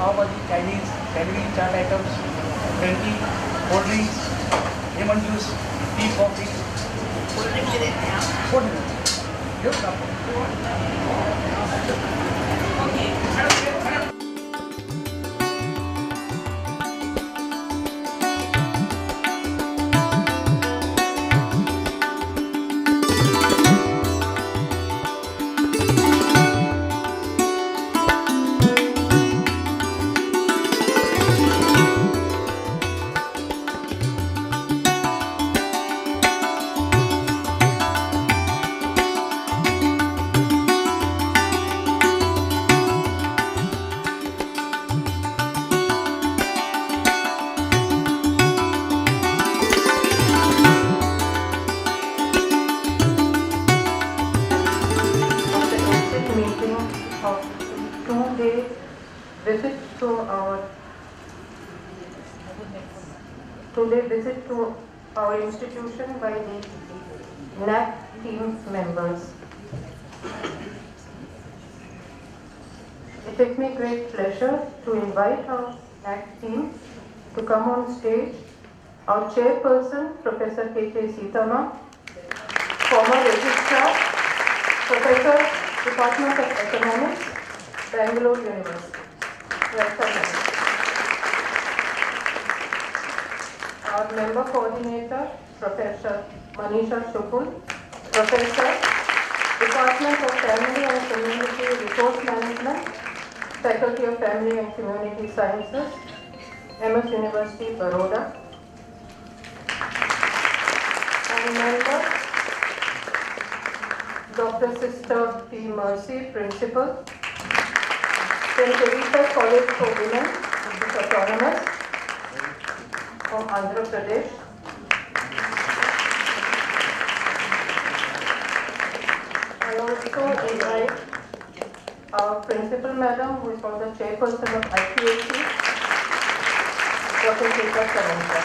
pav bhaji, Chinese, delivery chaat items, 20 cold drinks, lemon juice, tea, coffee. Cold drink ले देते हैं आप? Cold drink. Yes, आप. Visit to our institution by the NAAC team members. It gives me great pleasure to invite our NAAC team to come on stage. Our chairperson, Professor K.K. Sitama, former registrar, Professor, Department of Economics, Bangalore University. Welcome. Our member coordinator, Professor Manisha Shukul, Professor, Department of Family and Community Resource Management, Faculty of Family and Community Sciences, MS University, Baroda. And member, Dr. Sister P. Mercy, Principal, St. Teresa College for Women, which is autonomous, from Andhra Pradesh. I also invite our principal madam, who is also the chairperson of IPAC, Dr. Sita Saranka.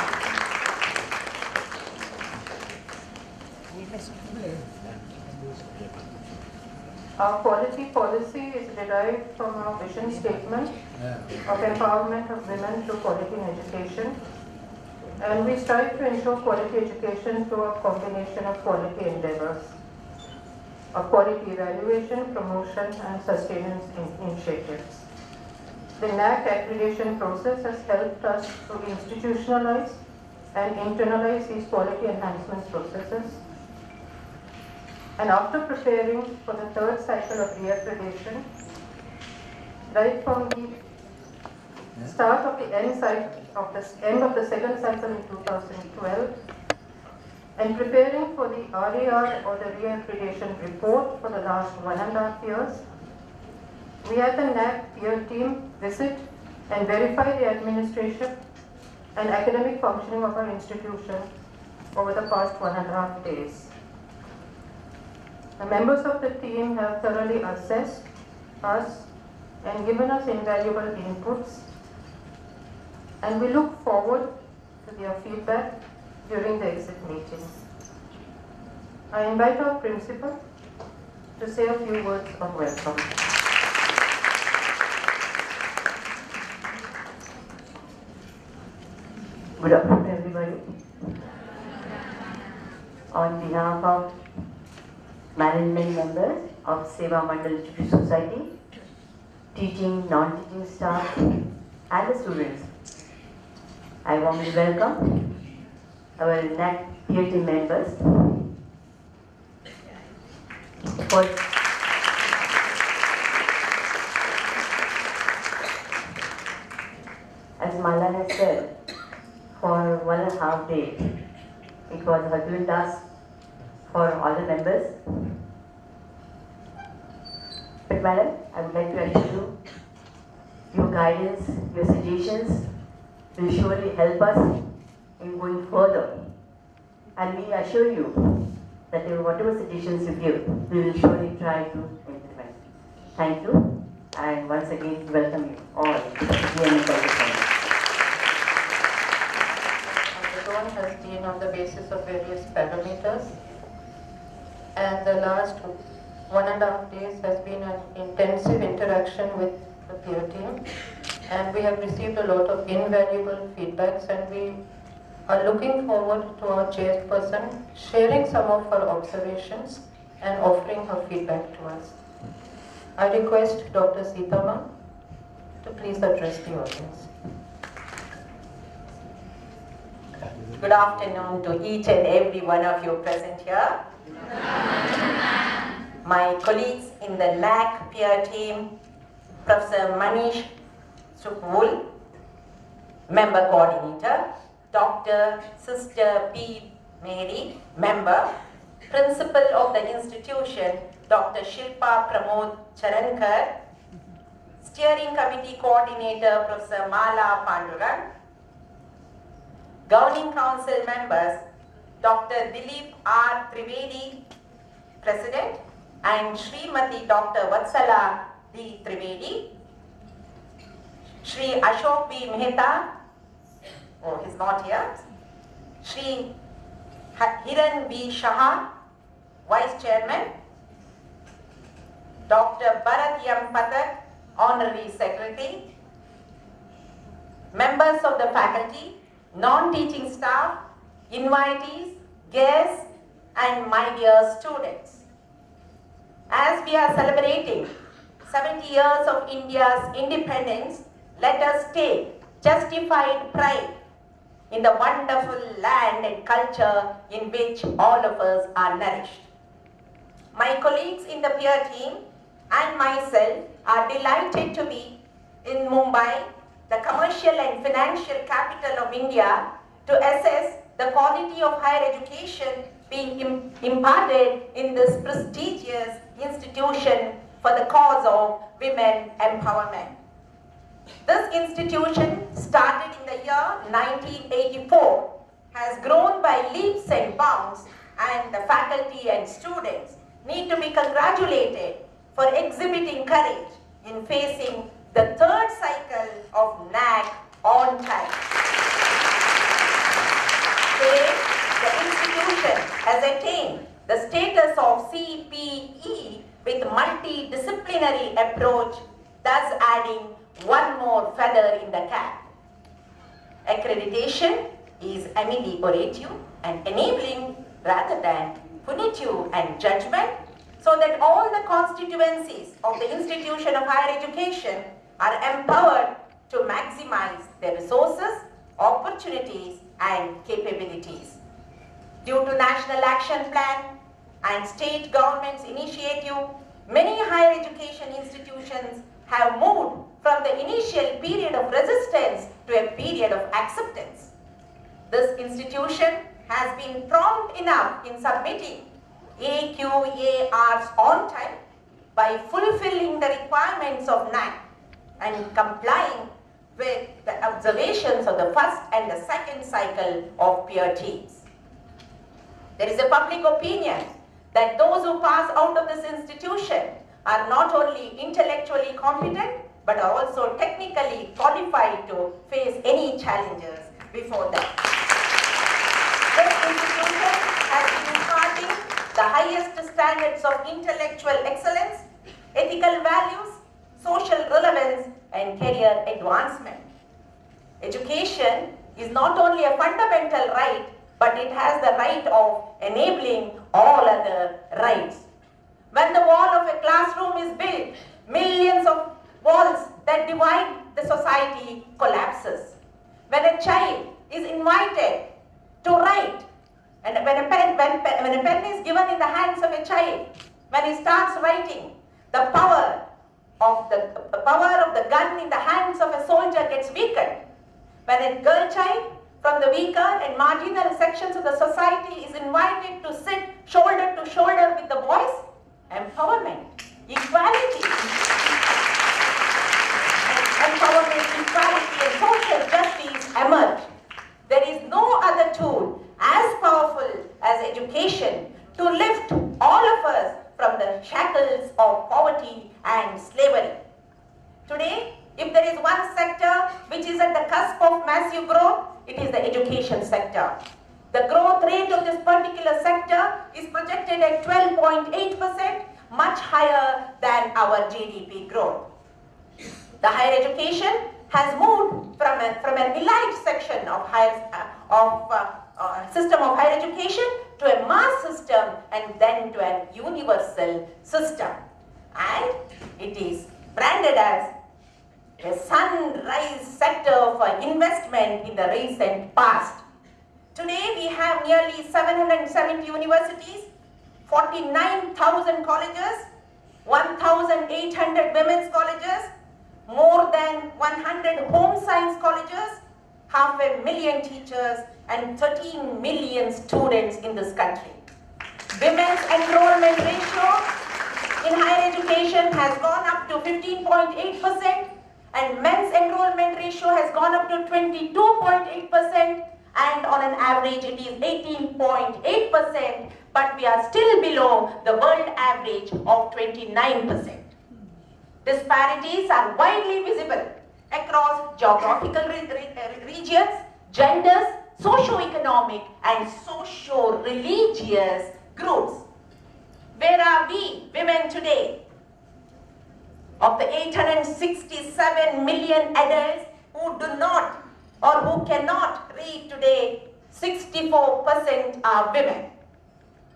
Our quality policy is derived from our vision statement of empowerment of women through quality in education. And we strive to ensure quality education through a combination of quality endeavors, of quality evaluation, promotion, and sustenance initiatives. The NAAC accreditation process has helped us to institutionalize and internalize these quality enhancement processes. And after preparing for the third cycle of reaccreditation, right from the start of the end of the second cycle in 2012, and preparing for the RAR or the reaccreditation report for the last 1.5 years, we had the NAAC peer team visit and verify the administration and academic functioning of our institution over the past 1.5 days. The members of the team have thoroughly assessed us and given us invaluable inputs, and we look forward to their feedback during the exit meeting. I invite our principal to say a few words of welcome. Good afternoon, everybody. On behalf of management members of Seva Mandal Institute Society, teaching, non-teaching staff, and the students, I warmly welcome our NAAC peer team members for as Mala has said, for 1.5 days. It was a Herculean task for all the members. But madam, I would like to assure you, your guidance, your suggestions will surely help us in going further. And we assure you that whatever suggestions you give, we will surely try to implement. Thank you, and once again welcome you all to the BMN College. Everyone has been on the basis of various parameters, and the last 1.5 days has been an intensive interaction with the peer team. and we have received a lot of invaluable feedbacks, and we are looking forward to our chairperson sharing some of her observations and offering her feedback to us. I request Dr. Sitama to please address the audience. Good afternoon to each and every one of you present here. My colleagues in the NAAC peer team, Professor Manish Sukhmul, Member Coordinator, Dr. Sister P. Mary, Member, Principal of the institution, Dr. Shilpa Pramod Charankar, Steering Committee Coordinator, Professor Mala Pandurang, Governing Council members, Dr. Dilip R. Trivedi, President, and Srimati Dr. Vatsala D. Trivedi, Shri Ashok B. Mehta, oh, he's not here, Shri Hiran B. Shah, Vice Chairman, Dr. Bharat M. Pathak, Honorary Secretary, members of the faculty, non-teaching staff, invitees, guests, and my dear students. As we are celebrating 70 years of India's independence, let us take justified pride in the wonderful land and culture in which all of us are nourished. My colleagues in the peer team and myself are delighted to be in Mumbai, the commercial and financial capital of India, to assess the quality of higher education being imparted in this prestigious institution for the cause of women empowerment. This institution, started in the year 1984, has grown by leaps and bounds, and the faculty and students need to be congratulated for exhibiting courage in facing the third cycle of NAAC on time. Today, the institution has attained the status of CPE with multidisciplinary approach, thus adding one more feather in the cap. Accreditation is ameliorative and enabling rather than punitive and judgment, so that all the constituencies of the institution of higher education are empowered to maximize their resources, opportunities, and capabilities. Due to National Action Plan and state government's initiative, many higher education institutions have moved from the initial period of resistance to a period of acceptance. This institution has been prompt enough in submitting AQARs on time by fulfilling the requirements of NAAC and complying with the observations of the first and the second cycle of peer teams. There is a public opinion that those who pass out of this institution are not only intellectually competent but are also technically qualified to face any challenges before them. This institution has been imparting the highest standards of intellectual excellence, ethical values, social relevance, and career advancement. Education is not only a fundamental right, but it has the right of enabling all other rights. When the wall of a classroom is built, millions of walls that divide the society collapses. When a child is invited to write, and when a pen is given in the hands of a child, when he starts writing, the power of the gun in the hands of a soldier gets weakened. When a girl child from the weaker and marginal sections of the society is invited to sit shoulder to shoulder with the boys, empowerment, equality, and social justice emerge. There is no other tool as powerful as education to lift all of us from the shackles of poverty and slavery. Today, if there is one sector which is at the cusp of massive growth, it is the education sector. The growth rate of this particular sector is projected at 12.8%, much higher than our GDP growth. The higher education has moved from an elite section of system of higher education to a mass system and then to a universal system. And it is branded as a sunrise sector for investment in the recent past. Today we have nearly 770 universities, 49,000 colleges, 1,800 women's colleges, more than 100 home science colleges, 500,000 teachers, and 13 million students in this country. Women's enrollment ratio in higher education has gone up to 15.8%, and men's enrollment ratio has gone up to 22.8%, and on an average it is 18.8%, but we are still below the world average of 29%. Disparities are widely visible across geographical regions, genders, socio-economic and socio-religious groups. Where are we, women, today? Of the 867 million adults who do not or who cannot read today, 64% are women.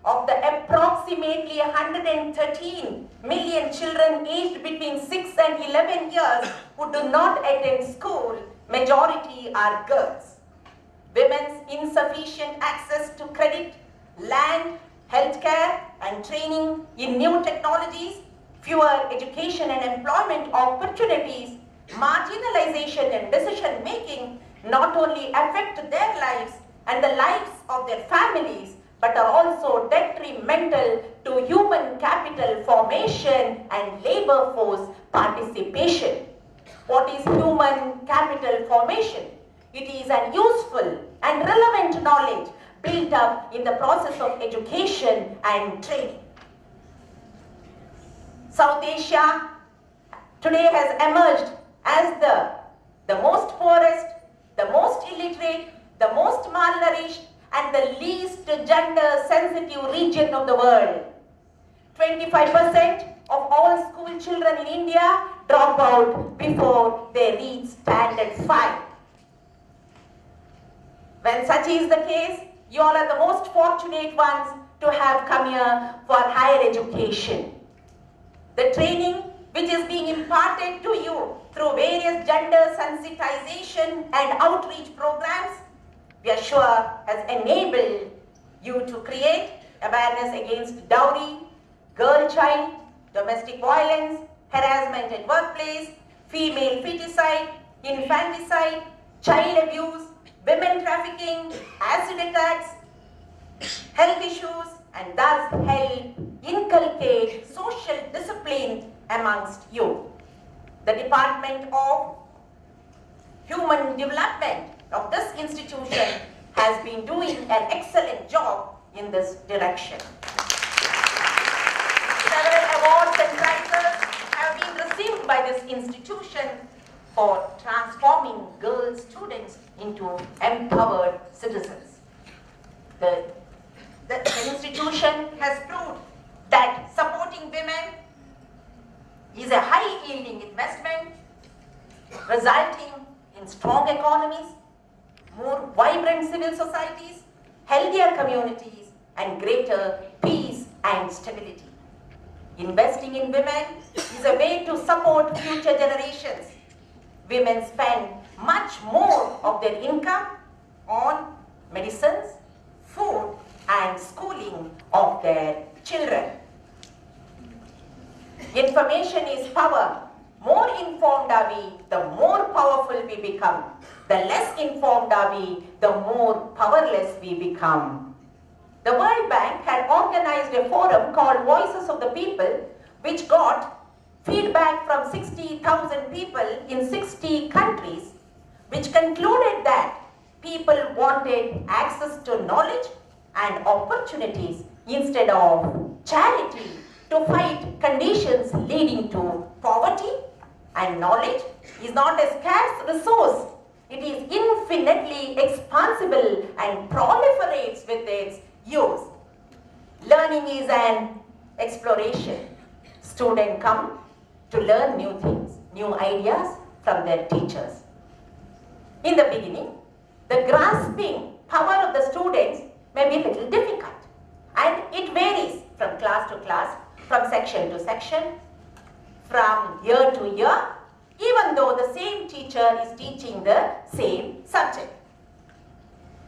Of the approximately 113 million children aged between 6 and 11 years who do not attend school, majority are girls. Women's insufficient access to credit, land, healthcare and training in new technologies, fewer education and employment opportunities, marginalization and decision making not only affect their lives and the lives of their families, but are also detrimental to human capital formation and labor force participation. What is human capital formation? It is an useful and relevant knowledge built up in the process of education and training. South Asia today has emerged as the most poorest, the most illiterate, the most malnourished, and the least gender-sensitive region of the world. 25% of all school children in India drop out before they reach standard 5. When such is the case, you all are the most fortunate ones to have come here for higher education. The training which is being imparted to you through various gender sensitization and outreach programs, we are sure has enabled you to create awareness against dowry, girl child, domestic violence, harassment at workplace, female feticide, infanticide, child abuse, women trafficking, acid attacks, health issues, and thus help inculcate social discipline amongst you. The Department of Human Development of this institution has been doing an excellent job in this direction. Several awards and prizes have been received by this institution for transforming girl students into empowered citizens. The institution has proved that supporting women is a high-yielding investment, resulting in strong economies, more vibrant civil societies, healthier communities, and greater peace and stability. Investing in women is a way to support future generations. Women spend much more of their income on medicines, food, and schooling of their children. Information is power. More informed are we, the more powerful we become. The less informed are we, the more powerless we become. The World Bank had organized a forum called Voices of the People, which got feedback from 60,000 people in 60 countries, which concluded that people wanted access to knowledge and opportunities instead of charity to fight conditions leading to poverty. And knowledge is not a scarce resource. It is infinitely expansible and proliferates with its use. Learning is an exploration. Students come to learn new things, new ideas from their teachers. In the beginning, the grasping power of the students may be a little difficult, and it varies from class to class, from section to section, from year to year, even though the same teacher is teaching the same subject.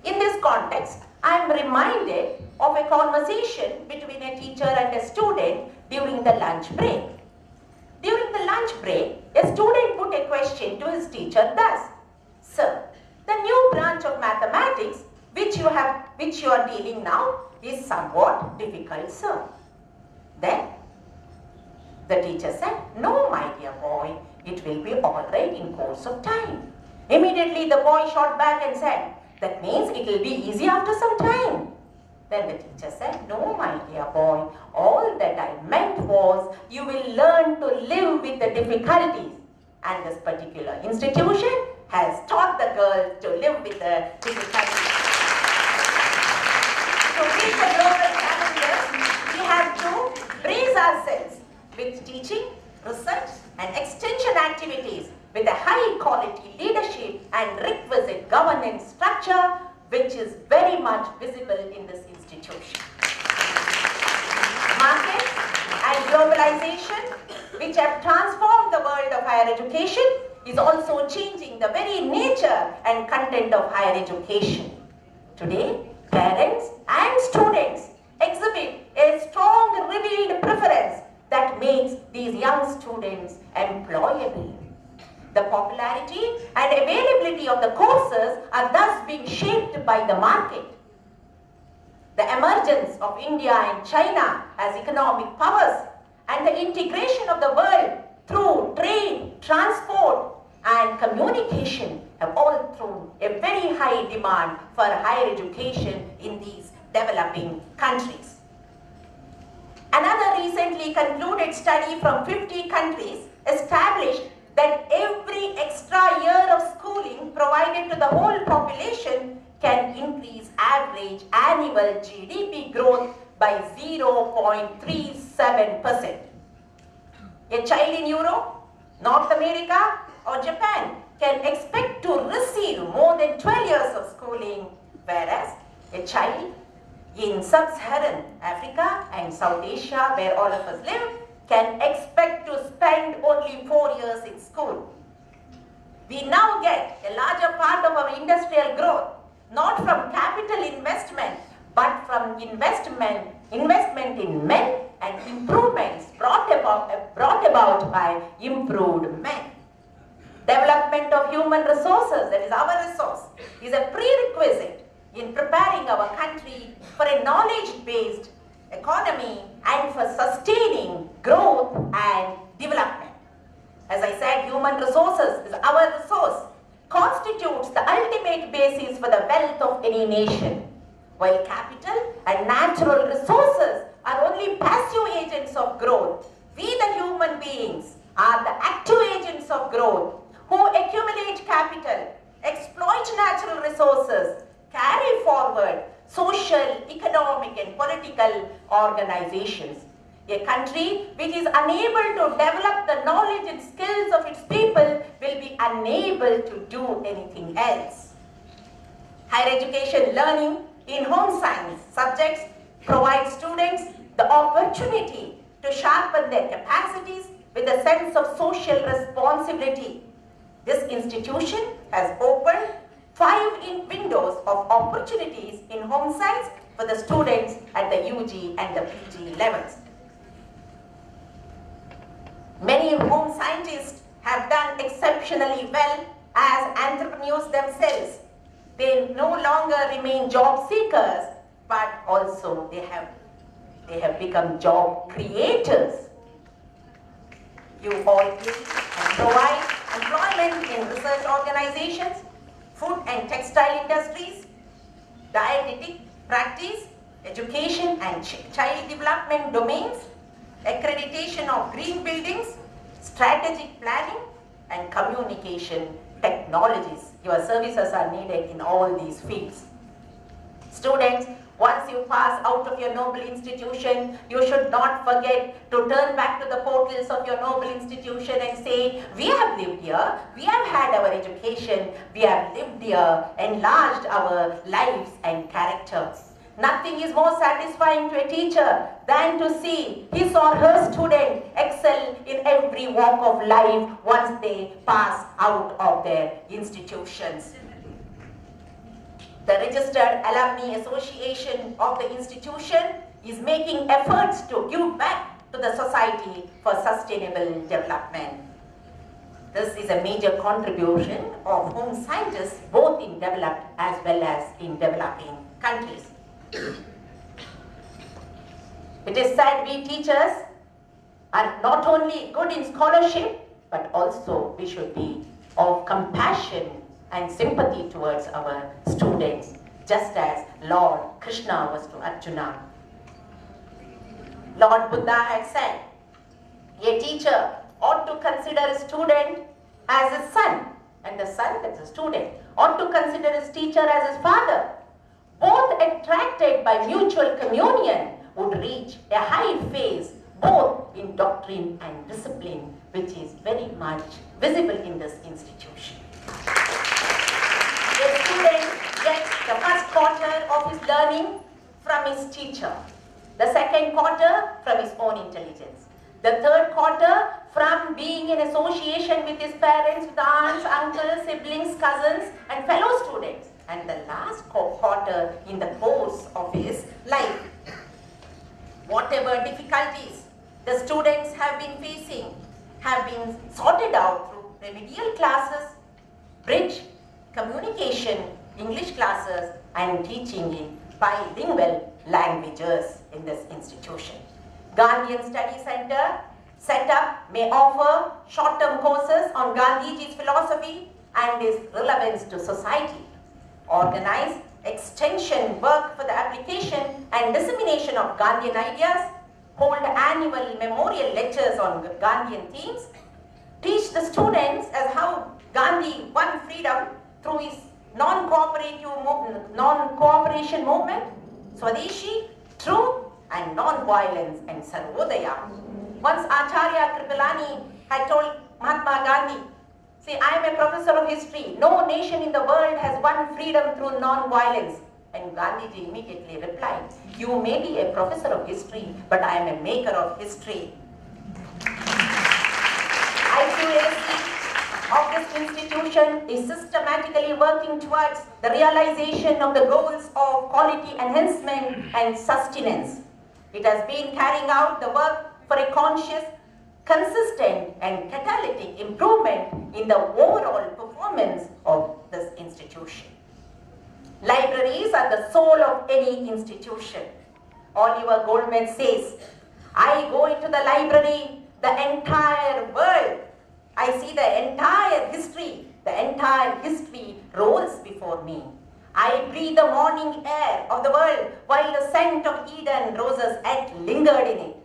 In this context, I am reminded of a conversation between a teacher and a student during the lunch break. During the lunch break, a student put a question to his teacher thus: "Sir, the new branch of mathematics which you are dealing now is somewhat difficult, sir." Then the teacher said, "No, my dear boy, it will be all right in course of time." Immediately the boy shot back and said, "That means it will be easy after some time." Then the teacher said, "No, my dear boy, all that I meant was you will learn to live with the difficulties. And this particular institution has taught the girls to live with the difficulties." To meet the global challenges, we have to brace ourselves with teaching, research and extension activities with a high quality leadership and requisite governance structure which is very much visible in this institution. Markets and globalization, which have transformed the world of higher education, is also changing the very nature and content of higher education. Today, parents and students exhibit a strong revealed preference that makes these young students employable. The popularity and availability of the courses are thus being shaped by the market. The emergence of India and China as economic powers and the integration of the world through trade, transport and communication have all thrown a very high demand for higher education in these developing countries. Another recently concluded study from 50 countries established that every extra year of schooling provided to the whole population can increase average annual GDP growth by 0.37%. A child in Europe, North America or Japan can expect to receive more than 12 years of schooling, whereas a child in sub-Saharan Africa and South Asia, where all of us live, can expect to spend only 4 years in school. We now get a larger part of our industrial growth not from capital investment but from investment in men and improvements brought about by improved men. Development of human resources, that is our resource, is a prerequisite in preparing our country for a knowledge-based economy and for sustaining growth and development. As I said, human resources is our resource, constitutes the ultimate basis for the wealth of any nation, while capital and natural resources are only passive agents of growth. We, the human beings, are the active agents of growth who accumulate capital, exploit natural resources, carry forward social, economic and political organizations. A country which is unable to develop the knowledge and skills of its people will be unable to do anything else. Higher education learning in home science subjects provides students the opportunity to sharpen their capacities with a sense of social responsibility. This institution has opened 5 windows of opportunities in home science for the students at the UG and the PG levels. Many home scientists have done exceptionally well as entrepreneurs themselves. They no longer remain job seekers, but also they have become job creators. You all give and provide employment in research organizations, food and textile industries, dietetic practice, education and child development domains, accreditation of green buildings, strategic planning and communication technologies. Your services are needed in all these fields. Students Once you pass out of your noble institution, you should not forget to turn back to the portals of your noble institution and say, we have lived here, we have had our education, we have lived here, enlarged our lives and characters. Nothing is more satisfying to a teacher than to see his or her student excel in every walk of life once they pass out of their institutions. The Registered Alumni Association of the institution is making efforts to give back to the society for sustainable development. This is a major contribution of home scientists both in developed as well as in developing countries. It is said we teachers are not only good in scholarship, but also we should be of compassion and sympathy towards our students, just as Lord Krishna was to Arjuna. Lord Buddha had said, a teacher ought to consider a student as his son, and the son, that's a student, ought to consider his teacher as his father. Both attracted by mutual communion would reach a high phase both in doctrine and discipline, which is very much visible in this institution. A student gets the first quarter of his learning from his teacher, the second quarter from his own intelligence, the third quarter from being in association with his parents, with aunts, uncles, siblings, cousins, and fellow students, and the last quarter in the course of his life. Whatever difficulties the students have been facing have been sorted out through remedial classes, bridge, communication, English classes, and teaching in bilingual languages in this institution. Gandhian Study Center setup may offer short-term courses on Gandhiji's philosophy and his relevance to society. Organize extension work for the application and dissemination of Gandhian ideas, hold annual memorial lectures on Gandhian themes, teach the students as how Gandhi won freedom through his non-cooperation movement, Swadeshi, truth and non-violence, and Sarvodaya. Once Acharya Kripalani had told Mahatma Gandhi, see, I am a professor of history. No nation in the world has won freedom through non-violence. And Gandhiji immediately replied, you may be a professor of history, but I am a maker of history. IQAC of this institution is systematically working towards the realization of the goals of quality enhancement and sustenance. It has been carrying out the work for a conscious, consistent and catalytic improvement in the overall performance of this institution. Libraries are the soul of any institution. Oliver Goldman says, I go into the library, the entire world. I see the entire history rolls before me. I breathe the morning air of the world while the scent of Eden roses yet lingered in it.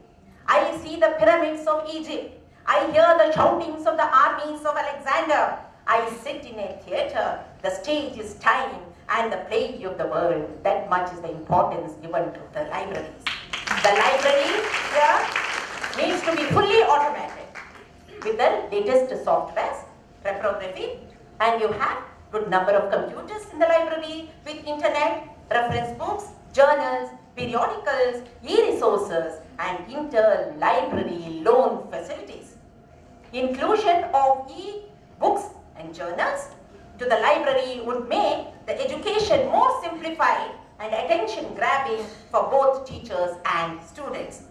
I see the pyramids of Egypt. I hear the shoutings of the armies of Alexander. I sit in a theater. The stage is time and the play of the world. That much is the importance given to the libraries. The library here needs to be fully automated with the latest softwares, reprography, and you have good number of computers in the library with internet, reference books, journals, periodicals, e-resources, and inter-library loan facilities. Inclusion of e-books and journals to the library would make the education more simplified and attention-grabbing for both teachers and students.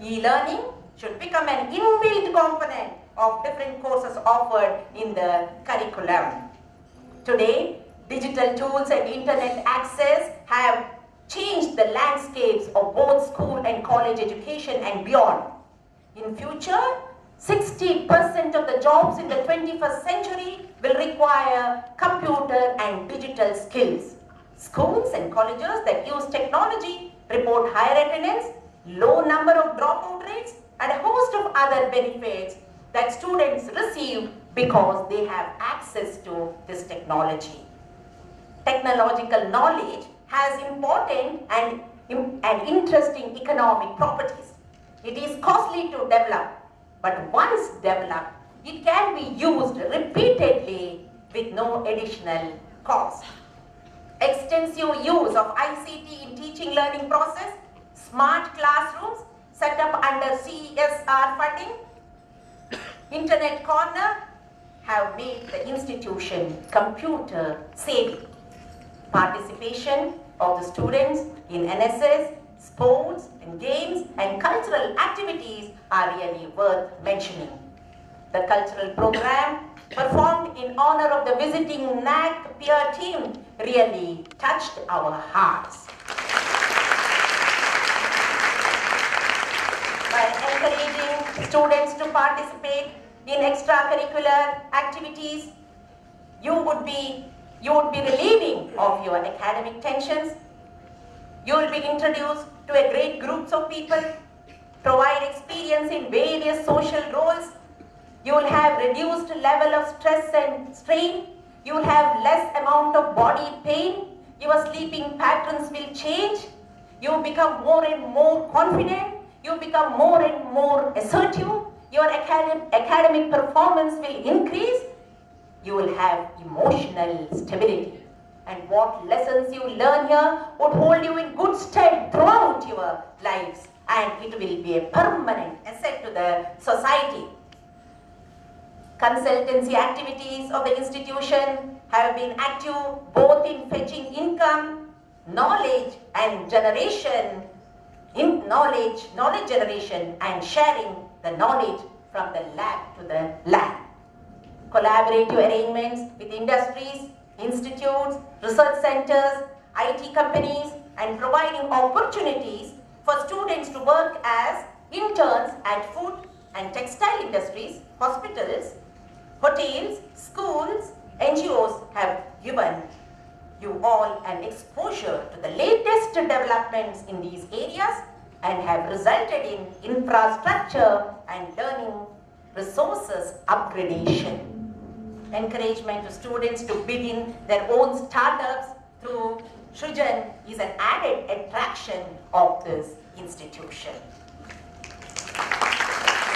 E-learning should become an inbuilt component of different courses offered in the curriculum. Today, digital tools and internet access have changed the landscapes of both school and college education and beyond. In future, 60% of the jobs in the 21st century will require computer and digital skills. Schools and colleges that use technology report higher attendance, low number of dropout rates, and a host of other benefits that students receive because they have access to this technology. Technological knowledge has important and interesting economic properties. It is costly to develop, but once developed, it can be used repeatedly with no additional cost. Extensive use of ICT in teaching learning process, smart classrooms set up under CSR funding, internet corner have made the institution computer savvy. Participation of the students in NSS, sports and games and cultural activities are really worth mentioning. The cultural program performed in honor of the visiting NAAC peer team really touched our hearts. By encouraging students to participate in extracurricular activities, you would be relieving of your academic tensions. You will be introduced to a great groups of people, provide experience in various social roles. You will have reduced level of stress and strain. You will have less amount of body pain. Your sleeping patterns will change. You become more and more confident. You become more and more assertive. Your academic performance will increase. You will have emotional stability. And what lessons you learn here would hold you in good stead throughout your lives, and it will be a permanent asset to the society. Consultancy activities of the institution have been active both in fetching income, knowledge generation and sharing the knowledge from the lab to the lab. Collaborative arrangements with industries, institutes, research centers, IT companies, and providing opportunities for students to work as interns at food and textile industries, hospitals, hotels, schools, NGOs have given you all an exposure to the latest developments in these areas and have resulted in infrastructure and learning resources upgradation. Encouragement to students to begin their own startups through Shujan is an added attraction of this institution.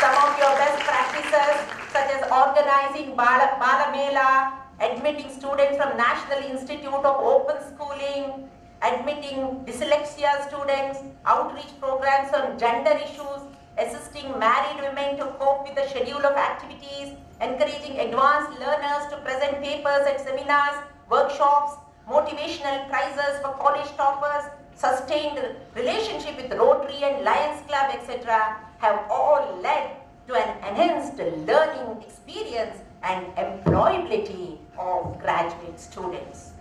Some of your best practices, such as organizing Bala Mela, admitting students from National Institute of Open Schooling, admitting dyslexia students, outreach programs on gender issues, assisting married women to cope with the schedule of activities, encouraging advanced learners to present papers at seminars, workshops, motivational prizes for college toppers, sustained relationship with Rotary and Lions Club, etc. have all led to an enhanced learning experience and employability of graduate students.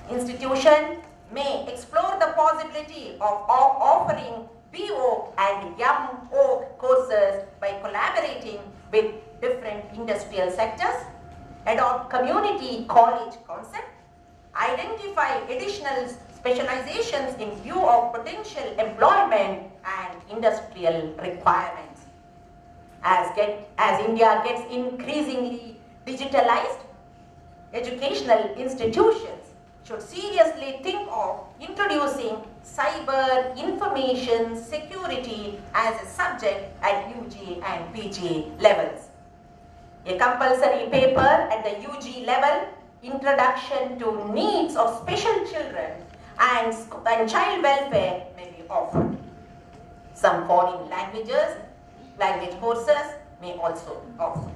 Institution may explore the possibility of offering BO and YO courses by collaborating with different industrial sectors, adopt community college concept, identify additional specializations in view of potential employment and industrial requirements. As India gets increasingly digitalized, educational institutions should seriously think of introducing cyber information security as a subject at UG and PG levels. A compulsory paper at the UG level, Introduction to Needs of Special Children and Child Welfare, may be offered. Some foreign language courses may also offer.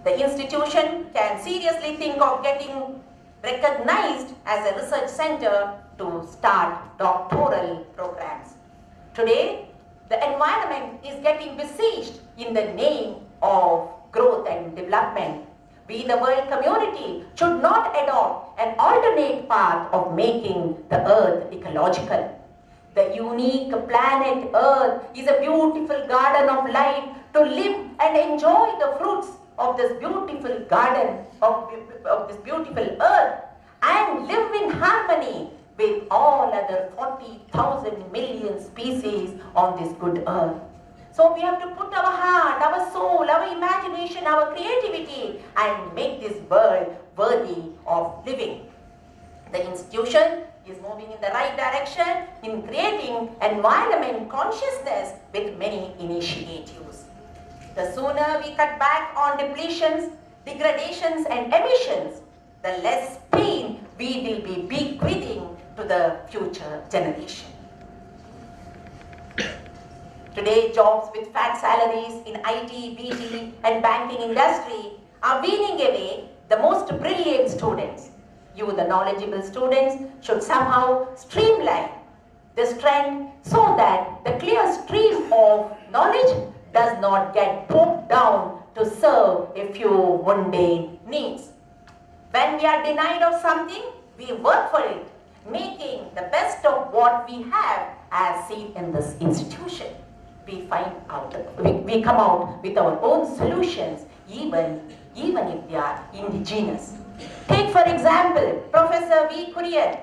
The institution can seriously think of getting recognized as a research center to start doctoral programs. Today, the environment is getting besieged in the name of growth and development. We, the world community, should not adopt an alternate path of making the earth ecological. The unique planet Earth is a beautiful garden of life to live and enjoy the fruits of this beautiful garden, of this beautiful earth, and live in harmony with all other 40,000 million species on this good earth. So we have to put our heart, our soul, our imagination, our creativity and make this world worthy of living. The institution is moving in the right direction in creating environment consciousness with many initiatives. The sooner we cut back on depletions, degradations and emissions, the less pain we will be bequeathing to the future generation. Today, jobs with fat salaries in IT, BT and banking industry are weaning away the most brilliant students. You, the knowledgeable students, should somehow streamline this trend so that the clear stream of knowledge does not get poked down to serve a few mundane needs. When we are denied of something, we work for it, making the best of what we have as seen in this institution. We come out with our own solutions, even if they are indigenous. Take for example, Professor V. Kurian,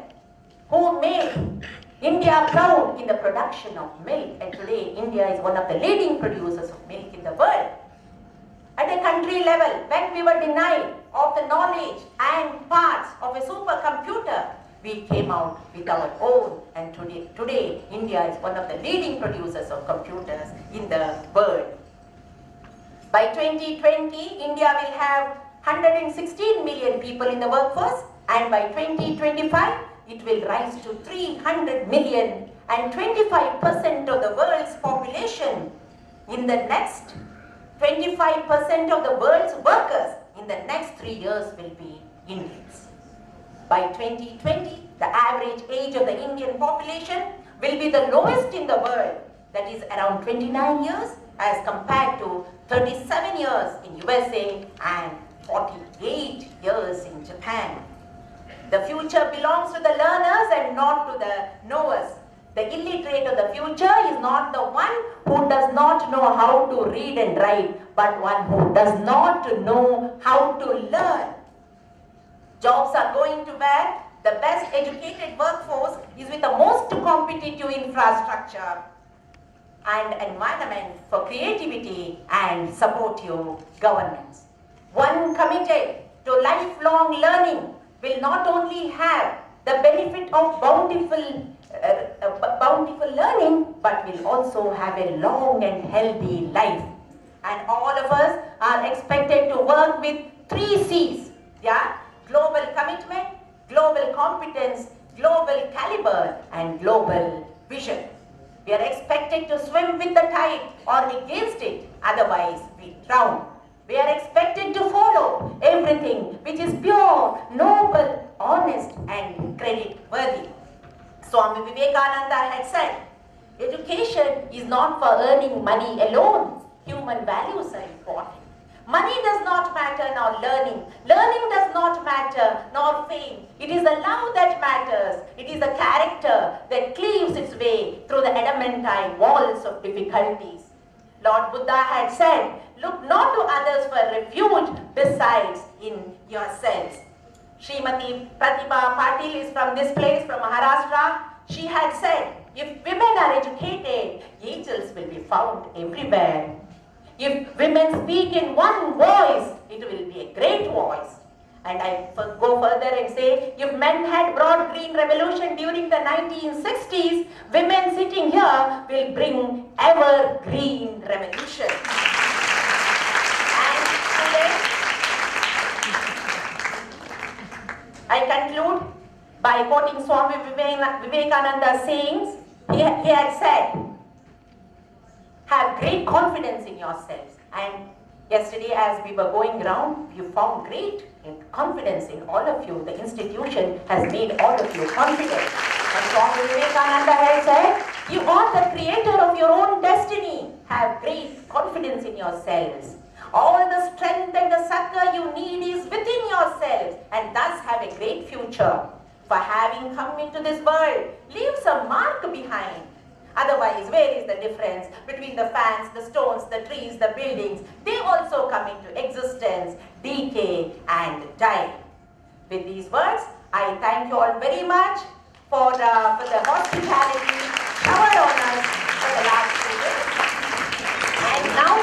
who made India proud in the production of milk, and today India is one of the leading producers of milk in the world. At a country level, when we were denied of the knowledge and parts of a supercomputer, we came out with our own, and today India is one of the leading producers of computers in the world. By 2020, India will have 116 million people in the workforce, and by 2025, it will rise to 300 million, and 25% of the world's population in the next 25% of the world's workers in the next 3 years will be Indians. By 2020, the average age of the Indian population will be the lowest in the world, that is around 29 years as compared to 37 years in USA and 48 years in Japan. The future belongs to the learners and not to the knowers. The illiterate of the future is not the one who does not know how to read and write, but one who does not know how to learn. Jobs are going to where the best educated workforce is with the most competitive infrastructure and environment for creativity and supportive governance. One committed to lifelong learning will not only have the benefit of bountiful learning, but will also have a long and healthy life. And all of us are expected to work with 3 C's, yeah? Global commitment, global competence, global caliber, and global vision. We are expected to swim with the tide or against it, otherwise we drown. We are expected to follow everything which is pure, noble, honest, and credit-worthy. Swami Vivekananda had said, education is not for earning money alone. Human values are important. Money does not matter nor learning. Learning does not matter nor fame. It is the love that matters. It is the character that cleaves its way through the adamantine walls of difficulties. Lord Buddha had said, look not to others for refuge besides in yourselves. Srimati Pratibha Patil is from this place, from Maharashtra. She had said, if women are educated, angels will be found everywhere. If women speak in one voice, it will be a great voice. And I go further and say, if men had brought green revolution during the 1960s, women sitting here will bring evergreen revolution. And today, I conclude by quoting Swami Vivekananda's sayings. He had said, have great confidence in yourselves. And yesterday as we were going around, you found great confidence in all of you. The institution has made all of you confident. And Swami Vivekananda has said, you are the creator of your own destiny. Have great confidence in yourselves. All the strength and the succor you need is within yourselves, and thus have a great future. For having come into this world, leaves a mark behind. Otherwise, where is the difference between the fans, the stones, the trees, the buildings? They also come into existence, decay, and die. With these words, I thank you all very much for the hospitality showered on us for the last 2 days. And now,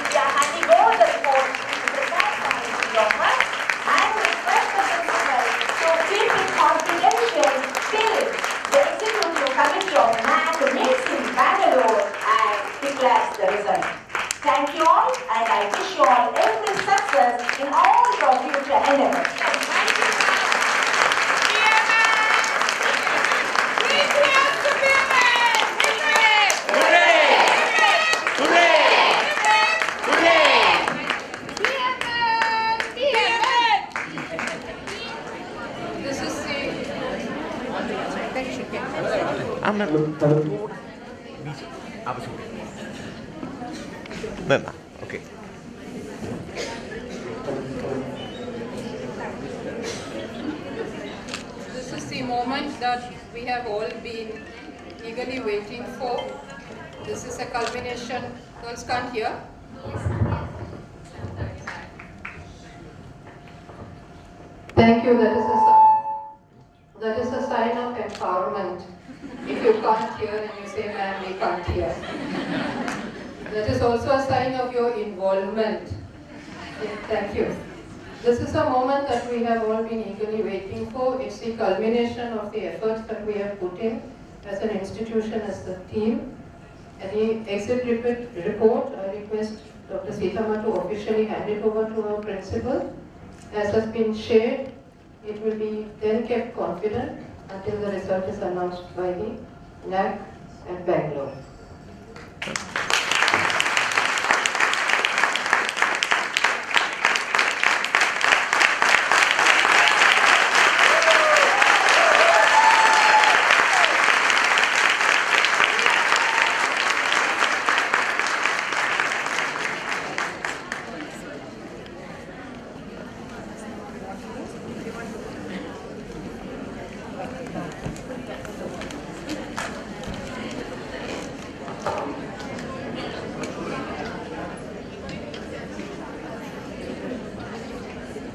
we are handing over the report to prepare for your work and request the principal to keep it confidential till Okay. This is the moment that we have all been eagerly waiting for. This is a culmination. Girls can't hear. Thank you. That is a sign of empowerment. If you can't hear and you say, ma'am, we can't hear. That is also a sign of your involvement. Thank you. This is a moment that we have all been eagerly waiting for. It's the culmination of the efforts that we have put in as an institution, as the team. And the exit report, I request Dr. Sitama to officially hand it over to our principal. As has been shared, it will be then kept confident until the result is announced by the NAAC at Bangalore.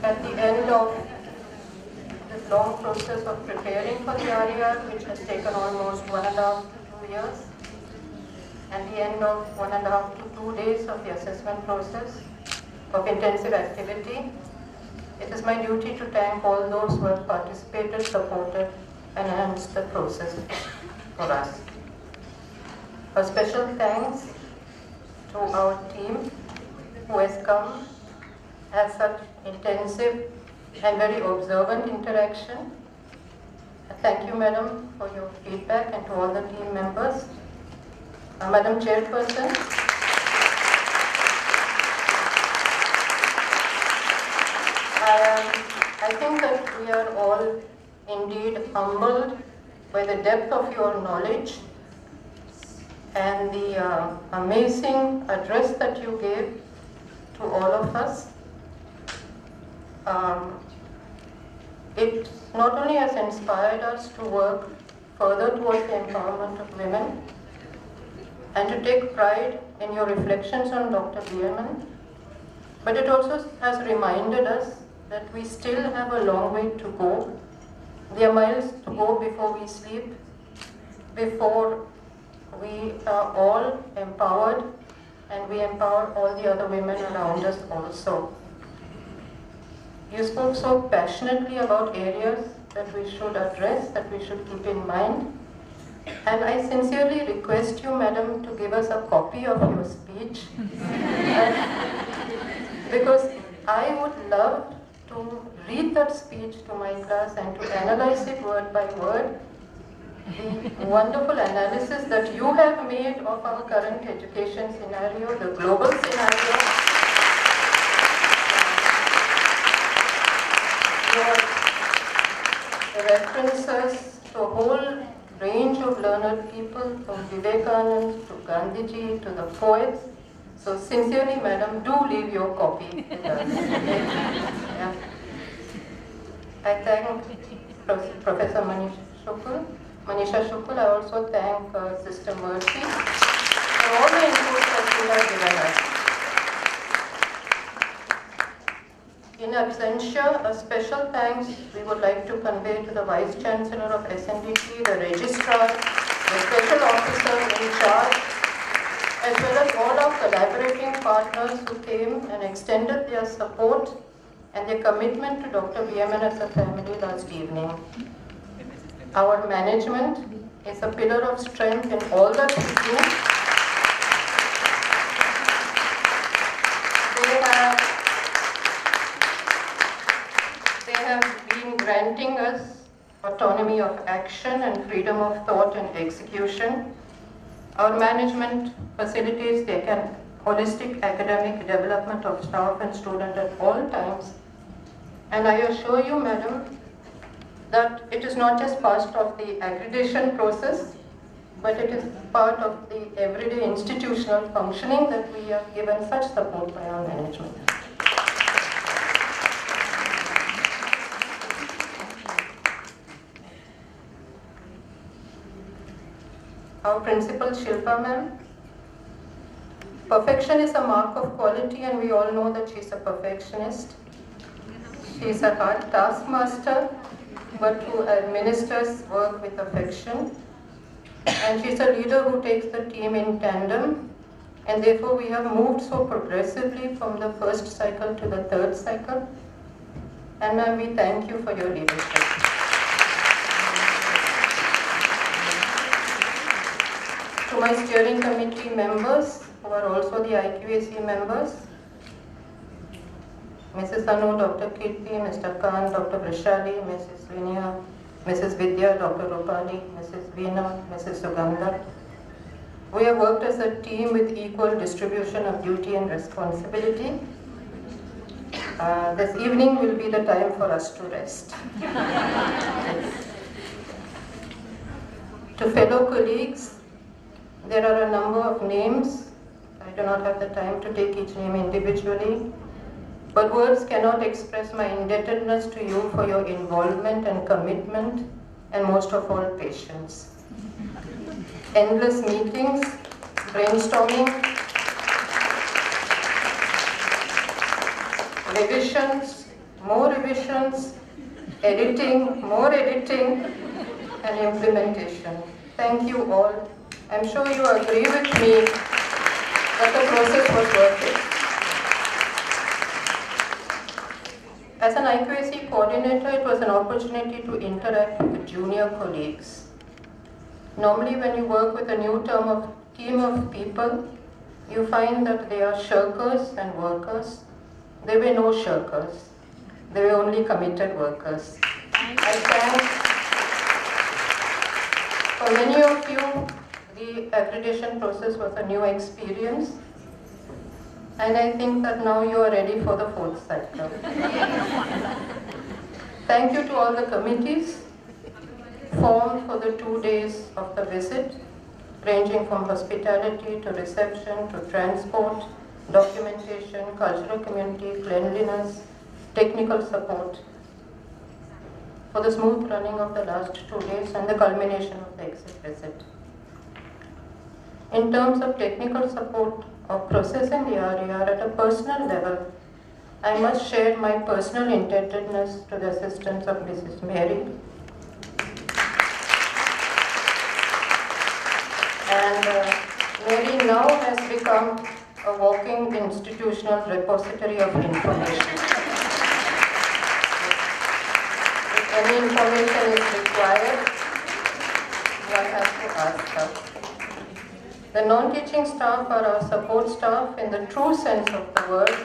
At the end of this long process of preparing for the RER, which has taken almost 1.5 to 2 years, and the end of 1.5 to 2 days of the assessment process of intensive activity, it is my duty to thank all those who have participated, supported, and enhanced the process for us. A special thanks to our team who has come as such intensive and very observant interaction. Thank you, Madam, for your feedback, and to all the team members. Madam Chairperson, I think that we are all indeed humbled by the depth of your knowledge and the amazing address that you gave to all of us. It not only has inspired us to work further towards the empowerment of women and to take pride in your reflections on Dr. BMN, but it also has reminded us that we still have a long way to go. There are miles to go before we sleep, before we are all empowered and we empower all the other women around us also. You spoke so passionately about areas that we should address, that we should keep in mind. And I sincerely request you, Madam, to give us a copy of your speech. Because I would love to read that speech to my class and to analyze it word by word. The wonderful analysis that you have made of our current education scenario, the global scenario. Your references to a whole range of learned people, from Vivekanand to Gandhiji to the poets. So sincerely, Madam, do leave your copy with us. Yeah. I thank Professor Manisha Shukul. I also thank Sister Mercy for all the input that she has given us. In absentia, a special thanks we would like to convey to the Vice Chancellor of SNDT, the Registrar, the Special Officer in charge, as well as all our collaborating partners who came and extended their support and their commitment to Dr. BMN as a family last evening. Our management is a pillar of strength in all that we do. They have been granting us autonomy of action and freedom of thought and execution. Our management facilitates the holistic academic development of staff and students at all times. And I assure you, Madam, that it is not just part of the accreditation process, but it is part of the everyday institutional functioning that we are given such support by our management. Our principal, Shilpa ma'am. Perfection is a mark of quality, and we all know that she's a perfectionist. She's a hard taskmaster, but who administers work with affection. And she's a leader who takes the team in tandem. And therefore, we have moved so progressively from the first cycle to the third cycle. And ma'am, we thank you for your leadership. To my steering committee members, who are also the IQAC members, Mrs. Anu, Dr. Kirti, Mr. Khan, Dr. Vrishali, Mrs. Vinya, Mrs. Vidya, Dr. Rupali, Mrs. Veena, Mrs. Sugandha. We have worked as a team with equal distribution of duty and responsibility. This evening will be the time for us to rest. To fellow colleagues, there are a number of names. I do not have the time to take each name individually, but words cannot express my indebtedness to you for your involvement and commitment, and most of all, patience. Endless meetings, brainstorming, revisions, more revisions, editing, more editing, and implementation. Thank you all. I'm sure you agree with me that the process was worth it. As an IQAC coordinator, it was an opportunity to interact with junior colleagues. Normally, when you work with a new team of people, you find that they are shirkers and workers. There were no shirkers. They were only committed workers. I thank, for many of you, the accreditation process was a new experience, and I think that now you are ready for the fourth cycle. Thank you to all the committees formed for the 2 days of the visit, ranging from hospitality to reception to transport, documentation, cultural community, cleanliness, technical support, for the smooth running of the last 2 days and the culmination of the exit visit. In terms of technical support of processing the RER at a personal level, I must share my personal indebtedness to the assistance of Mrs. Mary. And Mary now has become a walking institutional repository of information. If any information is required, one has to ask her. The non-teaching staff are our support staff in the true sense of the word.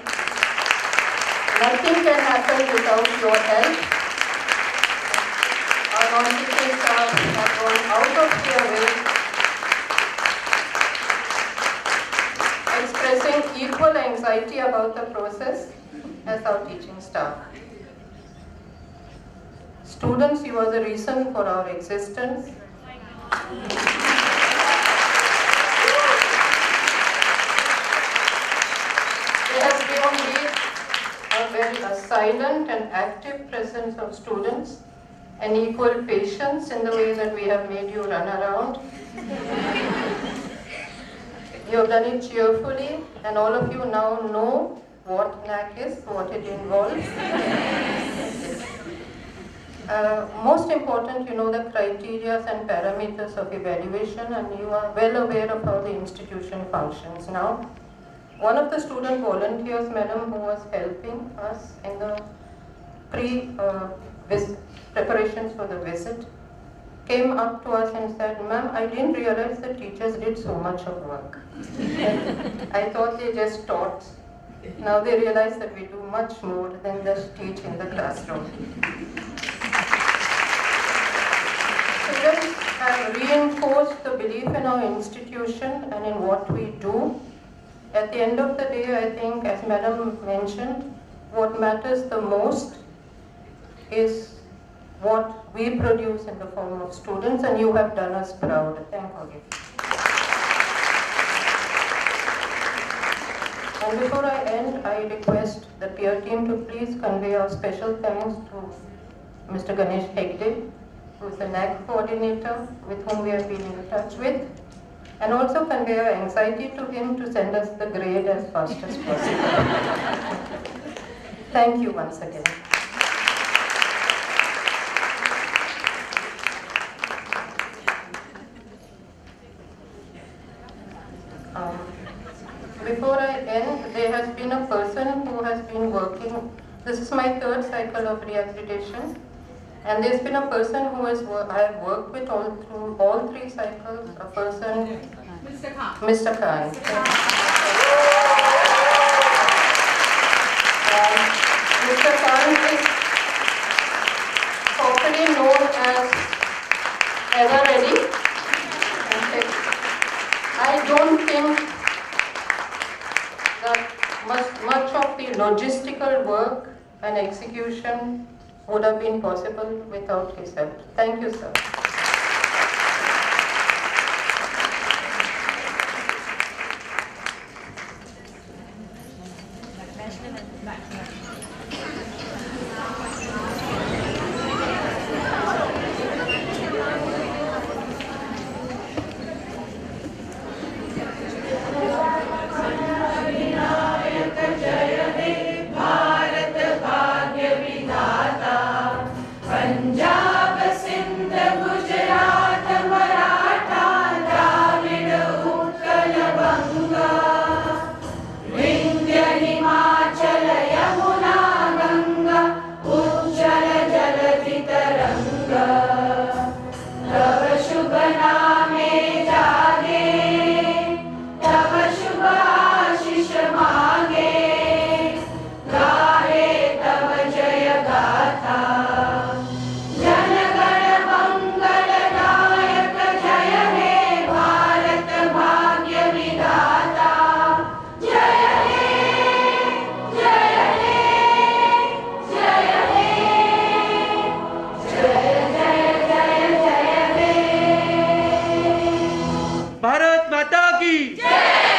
Nothing can happen without your help. Our non-teaching staff have gone out of their way, expressing equal anxiety about the process as our teaching staff. Students, you are the reason for our existence. A silent and active presence of students, and equal patience in the way that we have made you run around. You have done it cheerfully, and all of you now know what NAAC is, what it involves. Most important, you know the criteria and parameters of evaluation, and you are well aware of how the institution functions now. One of the student volunteers, madam, who was helping us in the preparations for the visit, came up to us and said, "Ma'am, I didn't realize the teachers did so much of work. I thought they just taught. Now they realize that we do much more than just teach in the classroom." Students have reinforced the belief in our institution and in what we do. At the end of the day, I think, as Madam mentioned, what matters the most is what we produce in the form of students, and you have done us proud. Thank you. And before I end, I request the peer team to please convey our special thanks to Mr. Ganesh Hegde, who is the NAAC coordinator with whom we have been in touch with, and also convey our anxiety to him to send us the grade as fast as possible. Thank you once again. Before I end, there has been a person who has been working. This is my third cycle of reaccreditation, and there's been a person who I have worked with through all three cycles. A person, Mr. Khan. Mr. Khan. Mr. Khan is popularly known as Ever Ready. I don't think that much of the logistical work and execution would have been possible without his help. Thank you, sir. Bharat माता की जय।